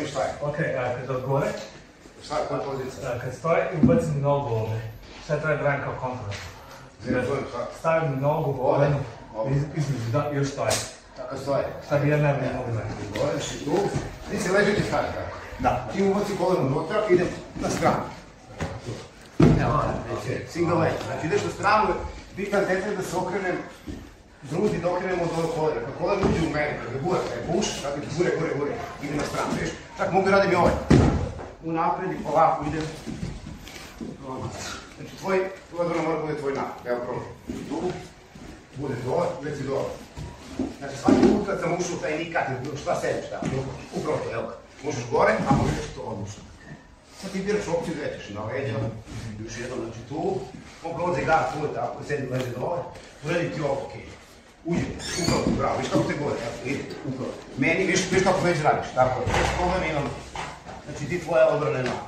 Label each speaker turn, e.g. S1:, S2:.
S1: Šta je?
S2: Ok, kad od gore,
S1: Šta je, koja je pozicija?
S2: kad stoji i ubacim nogu ovdje, šta treba branim kao kontra? Stavim nogu ovdje, između, da, još stoji.
S1: Tako stoje.
S2: Šta bi ja ne bi mogu branim?
S1: Gore si tu, ti se ležiti stavi tako.
S2: Da.
S1: Ti ubaci koleno unutra, idem na stranu. Evo, single leg. Znači ideš na stranu, bitan detalj da se okrenem, grudi da okrenemo od ovog kolena. Kad kolen uđe u mene, kad ga gura, kad je buš, tako gure, idem na stranu, vidiš? Tako mogu radim i ovaj. Unapred i polako idem. Znači tvoj odvrno mora bude tvoj napad. Evo probam. Tu, bude dole, već si dole. Znači svaki put kad sam ušao u taj nikat, šta sediš tamo, upravo to, evo ga. Možeš gore, a možeš to odlučno. Sad ti biraš opciju da rećeš na leđa, još jednom, znači tu, on prolazi gar, tu je tako, sedi leđe dole, uredi ti ovo, okej. Uđe, upravo, bravo, viš kako te gore, evo, ide, upravo. Meni, viš kako već radiš, tako je, bez problema imam, znači ti tvoja odbrana je nova.